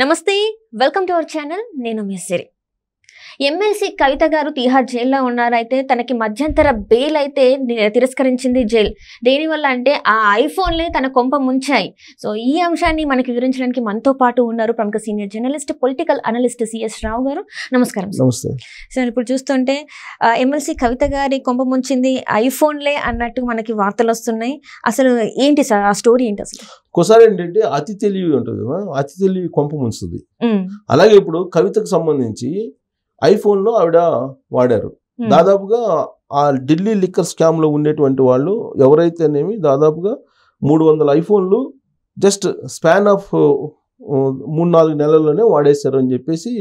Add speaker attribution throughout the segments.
Speaker 1: నమస్తే welcome to our channel నేను మిస్సిరి MLC కవిత గారు తిహార్ జైల్లో ఉన్నారైతే తనకి మధ్యంతర బెయిల్ అయితే తిరస్కరించింది జైలు దేనివల్ల అంటే ఆ ఐఫోన్లే తన కొంప ముంచాయి సో ఈ అంశాన్ని మనకి వివరించడానికి మనతో పాటు ఉన్నారు ప్రముఖ senior journalist political analyst CS Rao గారు నమస్కారం
Speaker 2: నమస్తే
Speaker 1: సార్ ఇప్పుడు చూస్తుంటే ఎమ్మెల్సీ కవిత గారి కొంప ముంచింది ఐఫోన్లే అన్నట్టు మనకి వార్తలు వస్తున్నాయి అసలు ఏంటి సార్ ఆ స్టోరీ ఏంటి అసలు
Speaker 2: ఒకసారి ఏంటంటే అతి తెలివి ఉంటుంది అతి తెలివి కొంప ముంచుతుంది అలాగే ఇప్పుడు కవితకు సంబంధించి ఐఫోన్లో ఆవిడ వాడారు దాదాపుగా ఆ ఢిల్లీ లిక్కర్ స్కామ్లో ఉండేటువంటి వాళ్ళు ఎవరైతేనేమి దాదాపుగా 300 ఐఫోన్లు జస్ట్ స్పాన్ ఆఫ్ 3-4 నెలల్లోనే వాడేశారు అని చెప్పేసి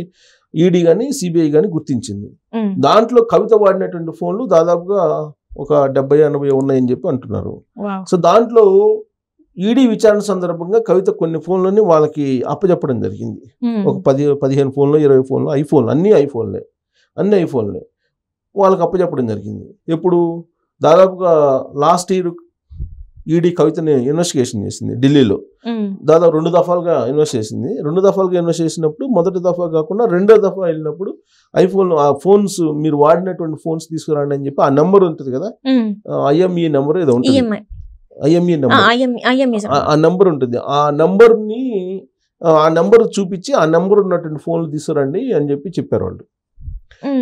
Speaker 2: ఈడీ కానీ సిబిఐ కానీ గుర్తించింది. దాంట్లో కవిత వాడినటువంటి ఫోన్లు దాదాపుగా ఒక 70-80 ఉన్నాయని చెప్పి అంటున్నారు. సో దాంట్లో ఈడీ విచారణ సందర్భంగా కవిత కొన్ని ఫోన్లని వాళ్ళకి అప్పచెప్పడం జరిగింది. ఒక 10-15 ఫోన్లు 20 ఫోన్లు ఐఫోన్లు అన్ని ఐఫోన్లే వాళ్ళకి అప్పచెప్పడం జరిగింది. ఎప్పుడు దాదాపుగా లాస్ట్ ఇయర్ ఈడీ కవితని ఇన్వెస్టిగేషన్ చేసింది ఢిల్లీలో. దాదాపు 2 దఫాలుగా ఇన్వెస్ట్ చేసింది. 2 దఫాలుగా ఇన్వెస్ట్ చేసినప్పుడు మొదటి దఫా కాకుండా 2వ దఫా వెళ్ళినప్పుడు ఐఫోన్ ఆ ఫోన్స్ మీరు వాడినటువంటి ఫోన్స్ తీసుకురండి అని చెప్పి ఆ నెంబర్ ఉంటుంది కదా, ఐఎంఈ నెంబర్ ఏదో ఉంటుంది, ఐఎంఈ నెంబర్, ఆ నెంబర్ ఉంటుంది. ఆ నెంబర్ చూపించి ఆ నెంబర్ ఉన్నటువంటి ఫోన్లు తీసుకురండి అని చెప్పి చెప్పారు వాళ్ళు.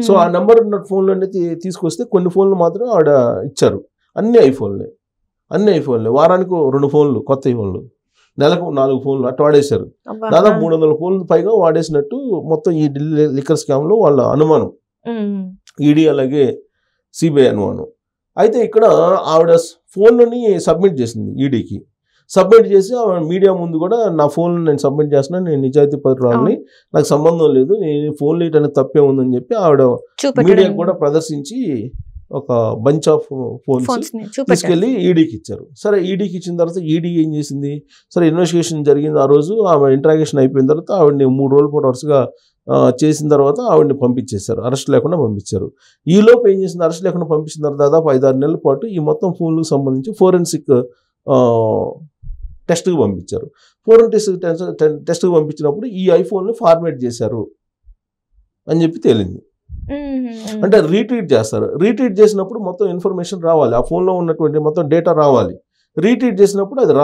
Speaker 2: సో ఆ నెంబర్ ఉన్న ఫోన్లు అనేది తీసుకొస్తే కొన్ని ఫోన్లు మాత్రం ఆవిడ ఇచ్చారు. అన్ని ఐఫోన్లే వారానికి 2 ఫోన్లు, కొత్త ఫోన్లు, నెలకు 4 ఫోన్లు అట్లా వాడేశారు. దాదాపు 300 ఫోన్లు పైగా వాడేసినట్టు మొత్తం ఈ ఢిల్లీ లిక్కర్ స్కామ్ లో వాళ్ళ అనుమానం, ఈడీ అలాగే సిబిఐ అనుమానం. అయితే ఇక్కడ ఆవిడ ఫోన్లని సబ్మిట్ చేసింది ఈడీకి. సబ్మిట్ చేసి మీడియా ముందు కూడా నా ఫోన్లు నేను సబ్మిట్ చేస్తున్నాను, నేను నిజాయితీ పరురాలని, నాకు సంబంధం లేదు, నేను ఫోన్లు ఇయటానికి తప్పే ఉందని చెప్పి ఆవిడ మీడియాకు కూడా ప్రదర్శించి ఒక బంచ్ ఆఫ్ ఫోన్స్ తీసుకెళ్లి ఈడీకి ఇచ్చారు. సరే ఈడీకి ఇచ్చిన తర్వాత ఈడీ ఏం చేసింది, సరే ఇన్వెస్టిగేషన్ జరిగింది. ఆ రోజు ఆమె ఇంట్రాగేషన్ అయిపోయిన తర్వాత ఆవిడని 3 రోజుల పాటు వరుసగా చేసిన తర్వాత ఆవిడని పంపించేశారు, అరెస్ట్ లేకుండా పంపించారు. ఈ లోపు ఏం చేసింది, అరెస్ట్ లేకుండా పంపించిన తర్వాత దాదాపు 5-6 నెలల పాటు ఈ మొత్తం ఫోన్లకు సంబంధించి ఫోరెన్సిక్ టెస్ట్కి పంపించారు. టెస్ట్కి పంపించినప్పుడు ఈ ఐఫోన్ని ఫార్మేట్ చేశారు అని చెప్పి తేలింది. అంటే రీట్రీట్ చేస్తారు. రీట్రీట్ చేసినప్పుడు మొత్తం ఇన్ఫర్మేషన్ రావాలి, ఆ ఫోన్లో ఉన్నటువంటి మొత్తం డేటా రావాలి. రీట్రీట్ చేసినప్పుడు అది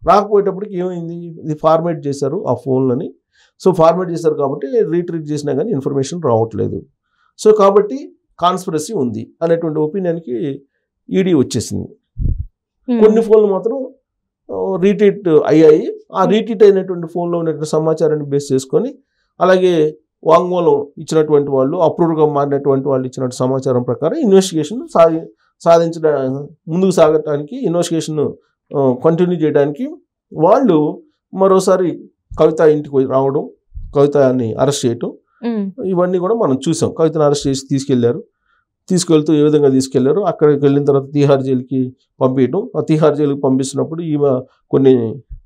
Speaker 2: రాకపోయేటప్పటికి ఏమైంది, ఇది ఫార్మేట్ చేశారు ఆ ఫోన్లని. సో ఫార్మేట్ చేశారు కాబట్టి రీట్రీట్ చేసినా కానీ ఇన్ఫర్మేషన్ రావట్లేదు. సో కాబట్టి కాన్స్పిరసీ ఉంది అనేటువంటి ఒపీనియన్కి ఈడీ వచ్చేసింది. కొన్ని ఫోన్లు మాత్రం రీట్రీట్ అయ్యాయి. ఆ రీట్రీట్ అయినటువంటి ఫోన్లో ఉన్నటువంటి సమాచారాన్ని బేస్ చేసుకొని అలాగే వాంగ్మూలం ఇచ్చినటువంటి వాళ్ళు, అప్రూవర్గా మారినటువంటి వాళ్ళు ఇచ్చినటువంటి సమాచారం ప్రకారం ఇన్వెస్టిగేషన్ ముందుకు సాగటానికి, ఇన్వెస్టిగేషన్ కంటిన్యూ చేయడానికి వాళ్ళు మరోసారి కవిత ఇంటికి రావడం, కవితని అరెస్ట్ చేయటం, ఇవన్నీ కూడా మనం చూసాం. కవితను అరెస్ట్ చేసి తీసుకెళ్తూ ఏ విధంగా తీసుకెళ్లారు, అక్కడికి వెళ్ళిన తర్వాత తిహార్ జైలుకి పంపించడం, ఆ తిహార్ జైలుకి పంపిస్తున్నప్పుడు ఈమె కొన్ని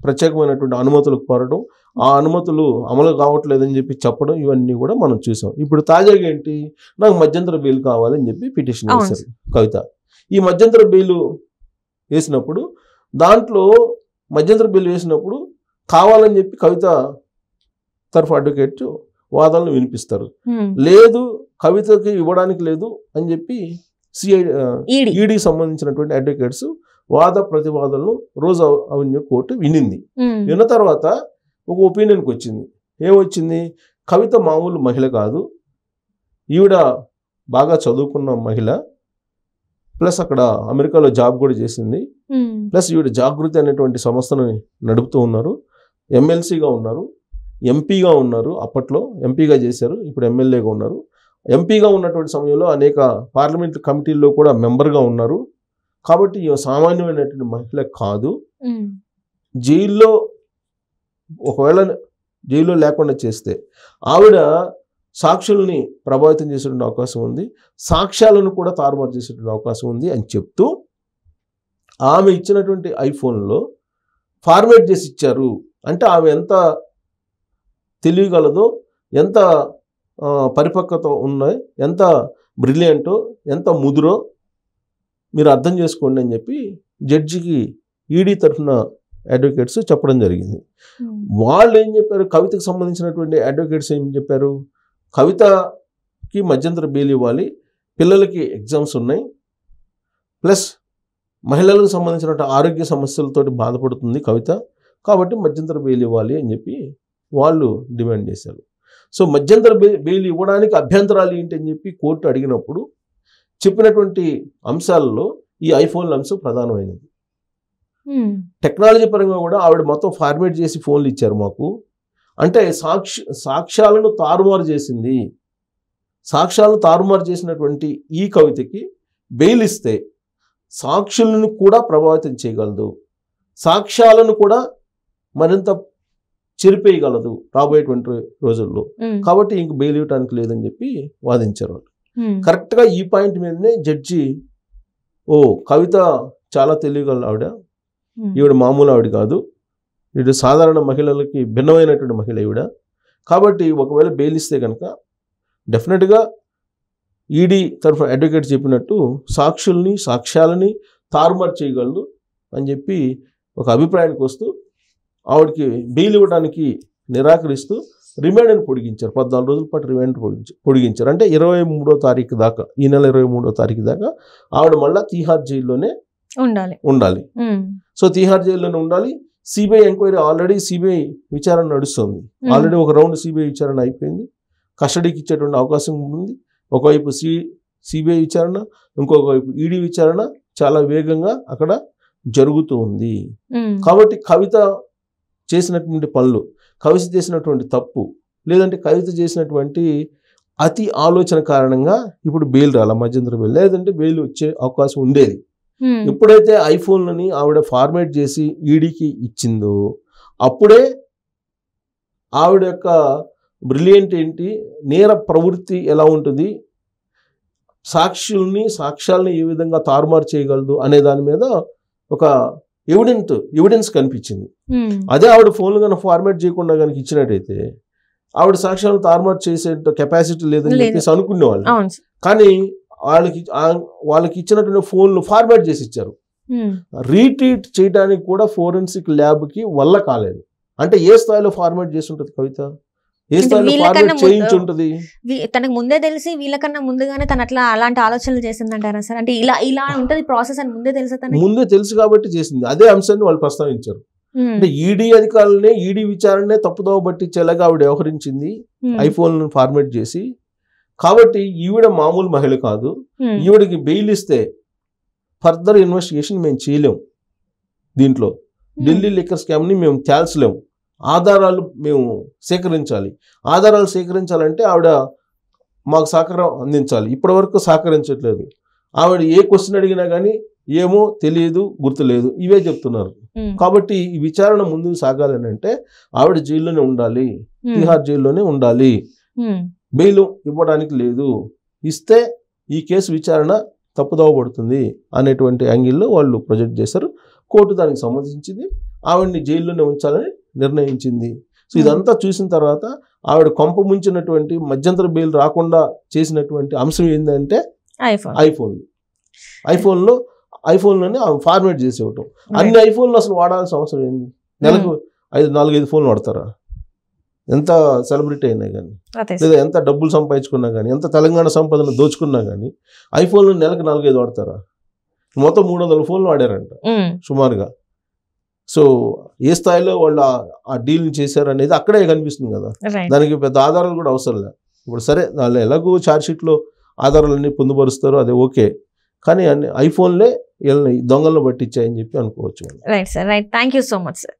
Speaker 2: ప్రత్యేకమైనటువంటి అనుమతులకు కోరడం, ఆ అనుమతులు అమలు కావట్లేదని చెప్పి చెప్పడం, ఇవన్నీ కూడా మనం చూసాం. ఇప్పుడు తాజాగా ఏంటి, నాకు మధ్యంతర బెయిల్ కావాలని చెప్పి పిటిషన్ వేశారు కవిత. ఈ మధ్యంతర బెయిల్ వేసినప్పుడు కావాలని చెప్పి కవిత తరఫు అడ్వకేట్ వాదనలు వినిపిస్తారు. లేదు కవితకి ఇవ్వడానికి లేదు అని చెప్పి ఈడీకి సంబంధించినటువంటి అడ్వకేట్స్ వాద ప్రతివాదనలు రోజు అవెన్యూ కోర్టు విన్న తర్వాత ఒక ఒపీనియన్కి వచ్చింది. ఏమొచ్చింది, కవిత మామూలు మహిళ కాదు, ఈవిడ బాగా చదువుకున్న మహిళ, ప్లస్ అక్కడ అమెరికాలో జాబ్ కూడా చేసింది, ప్లస్ ఈవిడ జాగృతి అనేటువంటి సంస్థను నడుపుతూ ఉన్నారు, ఎమ్మెల్సీగా ఉన్నారు, ఎంపీగా ఉన్నారు, అప్పట్లో ఎంపీగా చేశారు, ఇప్పుడు ఎమ్మెల్యేగా ఉన్నారు. ఎంపీగా ఉన్నటువంటి సమయంలో అనేక పార్లమెంట్ కమిటీల్లో కూడా మెంబర్గా ఉన్నారు. కాబట్టి సామాన్యమైనటువంటి మహిళ కాదు. ఒకవేళ జైల్లో లేకుండా చేస్తే ఆవిడ సాక్షుల్ని ప్రభావితం చేసేటువంటి అవకాశం ఉంది, సాక్ష్యాలను కూడా తారుమారు చేసేటువంటి అవకాశం ఉంది అని చెప్తూ ఆమె ఇచ్చినటువంటి ఐఫోన్లో ఫార్మేట్ చేసి ఇచ్చారు. అంటే ఆమె ఎంత తెలియగలదో, ఎంత పరిపక్వత ఉన్నాయో, ఎంత బ్రిలియంటో, ఎంత ముదురో మీరు అర్థం చేసుకోండి అని చెప్పి జడ్జికి ఈడీ తరఫున అడ్వకేట్స్ చెప్పడం జరిగింది. వాళ్ళు ఏం చెప్పారు, కవితకు సంబంధించినటువంటి అడ్వకేట్స్ ఏం చెప్పారు, కవితకి మధ్యంతర బెయిల్ ఇవ్వాలి, పిల్లలకి ఎగ్జామ్స్ ఉన్నాయి, ప్లస్ మహిళలకు సంబంధించిన ఆరోగ్య సమస్యలతో బాధపడుతుంది కవిత, కాబట్టి మధ్యంతర బెయిల్ ఇవ్వాలి అని చెప్పి వాళ్ళు డిమాండ్ చేశారు. సో మధ్యంతర బెయిల్ ఇవ్వడానికి అభ్యంతరాలు ఏంటి అని చెప్పి కోర్టు అడిగినప్పుడు చెప్పినటువంటి అంశాలలో ఈ ఐఫోన్ల అంశం ప్రధానమైనది. టెక్నాలజీ పరంగా కూడా ఆవిడ మొత్తం ఫార్మేట్ చేసి ఫోన్లు ఇచ్చారు మాకు, అంటే సాక్ష్యాలను తారుమారు చేసింది. సాక్ష్యాలను తారుమారు చేసినటువంటి ఈ కవితకి బెయిల్ ఇస్తే సాక్షులను కూడా ప్రభావితం చేయగలదు, సాక్ష్యాలను కూడా మరింత చెరిపేయగలదు రాబోయేటువంటి రోజుల్లో, కాబట్టి ఇంక బెయిల్ ఇవ్వడానికి లేదని చెప్పి వాదించారు వాళ్ళు. కరెక్ట్గా ఈ పాయింట్ మీదనే జడ్జి కవిత చాలా తెలియగల ఆవిడ, ఈవిడ మామూలు ఆవిడ కాదు, ఈవిడ సాధారణ మహిళలకి భిన్నమైనటువంటి మహిళ ఈవిడ, కాబట్టి ఒకవేళ బెయిల్ ఇస్తే కనుక డెఫినెట్గా ఈడీ తరఫున అడ్వకేట్ చెప్పినట్టు సాక్ష్యాలని తారుమారు చేయగలదు అని చెప్పి ఒక అభిప్రాయానికి వస్తూ ఆవిడకి బెయిల్ ఇవ్వడానికి నిరాకరిస్తూ రిమాండ్ని పొడిగించారు. 14 రోజుల పాటు రిమాండ్ పొడిగించారు. అంటే 23వ తారీఖు దాకా, ఈ నెల 23వ తారీఖు దాకా ఆవిడ మళ్ళీ తీహార్ జైల్లోనే ఉండాలి. సో తీహార్ జైల్లోనే ఉండాలి. సిబిఐ ఎంక్వైరీ ఆల్రెడీ సిబిఐ విచారణ నడుస్తుంది. ఆల్రెడీ ఒక రౌండ్ సిబిఐ విచారణ అయిపోయింది. కస్టడీకి ఇచ్చేటువంటి అవకాశం ఉంది. ఒకవైపు సిబిఐ విచారణ, ఇంకొక వైపు ఈడీ విచారణ చాలా వేగంగా అక్కడ జరుగుతూ ఉంది. కాబట్టి కవిత చేసినటువంటి పనులు, కవిత చేసినటువంటి తప్పు, లేదంటే కవిత చేసినటువంటి అతి ఆలోచన కారణంగా ఇప్పుడు బెయిల్ రాల, మధ్యంతర బెయిల్, లేదంటే బెయిల్ వచ్చే అవకాశం ఉండేది. ఎప్పుడైతే ఐఫోన్లని ఆవిడ ఫార్మేట్ చేసి ఈడీకి ఇచ్చిందో అప్పుడే ఆవిడ యొక్క బ్రిలియంట్ ఏంటి, నేర ప్రవృత్తి ఎలా ఉంటుంది, సాక్ష్యాలని ఏ విధంగా తారుమారు చేయగలదు అనే దాని మీద ఒక ఎవిడెన్స్ కనిపించింది. అదే ఆవిడ ఫోన్లు కనుక ఫార్మేట్ చేయకుండా కనుక ఇచ్చినట్టయితే ఆవిడ సాక్ష్యాలను తారుమారు చేసే కెపాసిటీ లేదని చెప్పేసి అనుకునేవాళ్ళు. కానీ వాళ్ళకి ఇచ్చినటువంటి ఫోన్లు ఫార్మాట్ చేసి ఇచ్చారు. రీట్రీట్ చేయడానికి కూడా ఫోరెన్సిక్ ల్యాబ్కి వల్ల కాలేదు. అంటే ఏ స్థాయిలో ఫార్మాట్ చేసి ఉంటుంది కవిత, ఏ స్థాయిలో ఫార్మాట్ చేయించి ఉంటుంది?
Speaker 1: తనకు ముందే తెలిసి వీళ్ళకన్నా ముందుగానే తను అలాంటి ఆలోచనలు చేసిందంటారా సార్? అంటే ఇలా ఉంటది ప్రాసెస్ అని ముందే తెలుసా?
Speaker 2: ముందే తెలుసు కాబట్టి చేసింది. అదే అంశాన్ని వాళ్ళు ప్రస్తావించారు. అంటే ఈడీ అధికారులనే, ఈడీ విచారణనే తప్పుదోవ పట్టించేలాగా ఆవిడ వ్యవహరించింది ఐఫోన్ ఫార్మాట్ చేసి. కాబట్టి ఈవిడ మామూలు మహిళ కాదు. ఈవిడకి బెయిల్ ఇస్తే ఫర్దర్ ఇన్వెస్టిగేషన్ మేము చేయలేము. దీంట్లో ఢిల్లీ లిక్కర్ స్కామ్ని మేము తేల్చలేము. ఆధారాలు మేము సేకరించాలి. ఆధారాలు సేకరించాలంటే ఆవిడ మాకు సహకారం అందించాలి. ఇప్పటివరకు సహకరించట్లేదు. ఆవిడ ఏ క్వశ్చన్ అడిగినా కానీ ఏమో తెలియదు, గుర్తులేదు, ఇవే చెప్తున్నారు. కాబట్టి ఈ విచారణ ముందుకు సాగాలని అంటే ఆవిడ జైల్లోనే ఉండాలి, తిహార్ జైల్లోనే ఉండాలి, బెయిల్ ఇవ్వడానికి లేదు. ఇస్తే ఈ కేసు విచారణ తప్పుదోవ పడుతుంది అనేటువంటి యాంగిల్లో వాళ్ళు ప్రొజెక్ట్ చేశారు. కోర్టు దానికి సంబంధించింది, ఆవిడని జైల్లోనే ఉంచాలని నిర్ణయించింది. సో ఇదంతా చూసిన తర్వాత ఆవిడ కొంప ముంచినటువంటి మధ్యంతర బెయిల్ రాకుండా చేసినటువంటి అంశం ఏంటంటే ఐఫోన్లోనే ఫార్మేట్ చేసి ఇవ్వటం. అన్ని ఐఫోన్లు అసలు వాడాల్సిన అవసరం ఏంది? నెలకు 4-5 ఫోన్లు వాడతారా? ఎంత సెలబ్రిటీ అయినా కానీ, లేదా ఎంత డబ్బులు సంపాదించుకున్నా కానీ, ఎంత తెలంగాణ సంపదను దోచుకున్నా కానీ ఐఫోన్లు నెలకు 4-5 వాడతారా? మొత్తం 300 ఫోన్లు వాడారంట సుమారుగా. సో ఏ స్థాయిలో వాళ్ళు ఆ డీల్ని చేశారు అనేది అక్కడే కనిపిస్తుంది కదా. దానికి పెద్ద ఆధారాలు కూడా అవసరం లేదు. ఇప్పుడు సరే వాళ్ళు ఎలాగో ఛార్జ్షీట్లో ఆధారాలన్నీ పొందుపరుస్తారు, అదే ఓకే. కానీ అన్ని ఐఫోన్లే వీళ్ళని దొంగలను పట్టించాయని చెప్పి అనుకోవచ్చు.
Speaker 1: Right sir, right. Thank you so much sir.